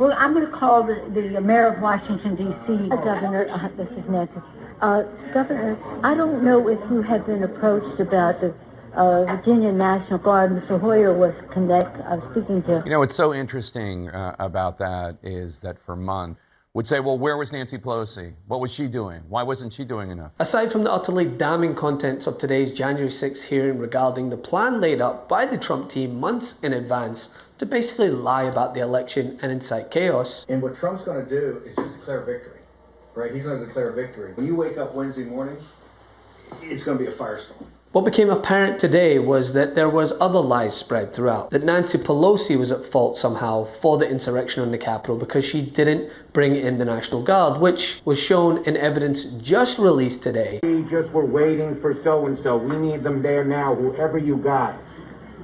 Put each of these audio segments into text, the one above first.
Well, I'm going to call the mayor of Washington, D.C. Governor, this is Nancy. Governor, I don't know if you have been approached about the Virginia National Guard. Mr. Hoyer was speaking to. You know, what's so interesting about that is that for months, would say, well, where was Nancy Pelosi? What was she doing? Why wasn't she doing enough? Aside from the utterly damning contents of today's January 6th hearing regarding the plan laid up by the Trump team months in advance to basically lie about the election and incite chaos. And what Trump's going to do is just declare victory, right? He's going to declare victory. When you wake up Wednesday morning, it's going to be a firestorm. What became apparent today was that there was other lies spread throughout, that Nancy Pelosi was at fault somehow for the insurrection on the Capitol because she didn't bring in the National Guard, which was shown in evidence just released today. We just were waiting for so-and-so. We need them there now, whoever you got.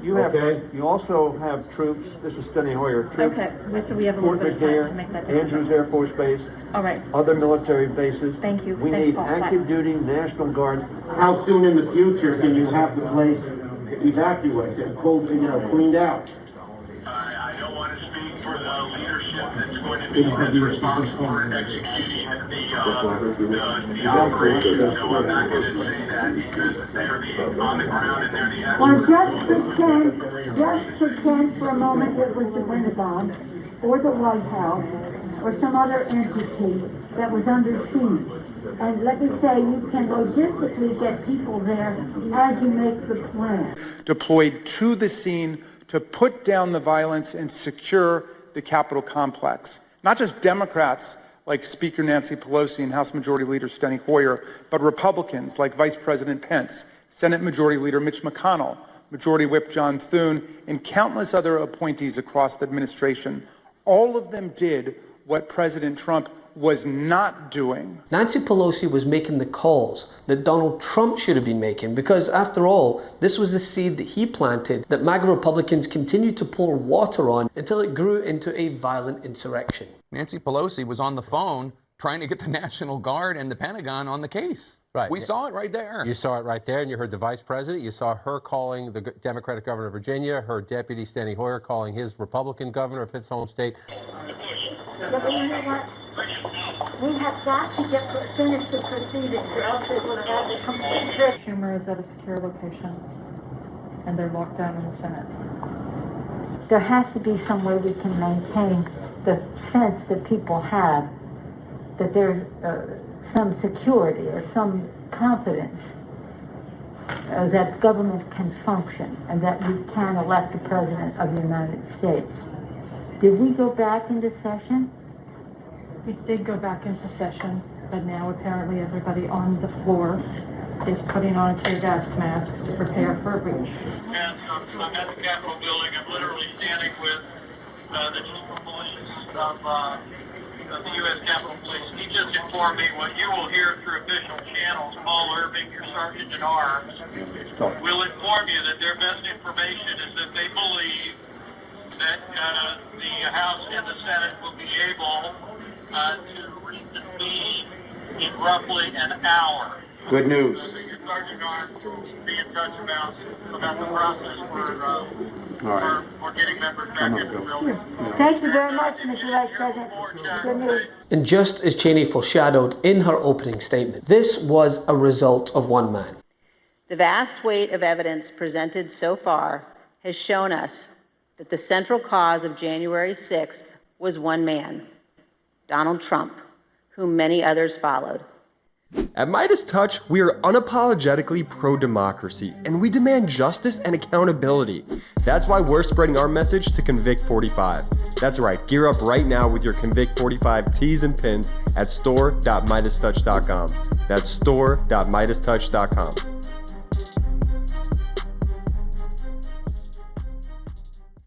You also have troops. This is Steny Hoyer. Troops. Okay, so we have a little bit of time to make that decision. Andrews Air Force Base. All right. Other military bases. Thank you. We need active duty National Guard. How soon in the future can you have the place evacuated, cleaned out? I don't want to speak for the leadership that's going to be responsible for executing the operation, so I'm not going to say that because they're on the ground and they're the experts. Well, just pretend for a moment it was the Pentagon or the White House or some other entity that was under siege. And let me say, you can logistically get people there as you make the plan. Deployed to the scene to put down the violence and secure the Capitol complex. Not just Democrats like Speaker Nancy Pelosi and House Majority Leader Steny Hoyer, but Republicans like Vice President Pence, Senate Majority Leader Mitch McConnell, Majority Whip John Thune, and countless other appointees across the administration. All of them did what President Trump was not doing. Nancy Pelosi was making the calls that Donald Trump should have been making because, after all, this was the seed that he planted that MAGA Republicans continued to pour water on until it grew into a violent insurrection. Nancy Pelosi was on the phone trying to get the National Guard and the Pentagon on the case. Right. We saw it right there. You saw it right there, and you heard the vice president. You saw her calling the Democratic governor of Virginia, her deputy Steny Hoyer calling his Republican governor of his home state. Yeah, but you know what? We have got to finish the proceedings, or else we're going to have the complete victory. Schumer is at a secure location, and they're locked down in the Senate. There has to be some way we can maintain the sense that people have that there's some security or some confidence that government can function and that we can elect the President of the United States. Did we go back into session? We did go back into session, but now apparently everybody on the floor is putting on tear gas masks to prepare for a breach. And I'm at the Capitol building. I'm literally standing with the chief of police of the U.S. Capitol Police. He just informed me what you will hear through official channels. Paul Irving, your sergeant at arms, will inform you that their best information is that they believe that the House and the Senate will be able to reconvene in roughly an hour. Good news. So your sergeant at arms be in touch about the process for getting members back in the building. Thank you very much, Mr. Vice President. Good news. And just as Cheney foreshadowed in her opening statement, this was a result of one man. The vast weight of evidence presented so far has shown us that the central cause of January 6th was one man, Donald Trump, whom many others followed. At MeidasTouch, we are unapologetically pro-democracy, and we demand justice and accountability. That's why we're spreading our message to Convict 45. That's right, gear up right now with your Convict 45 tees and pins at store.MeidasTouch.com. That's store.MeidasTouch.com.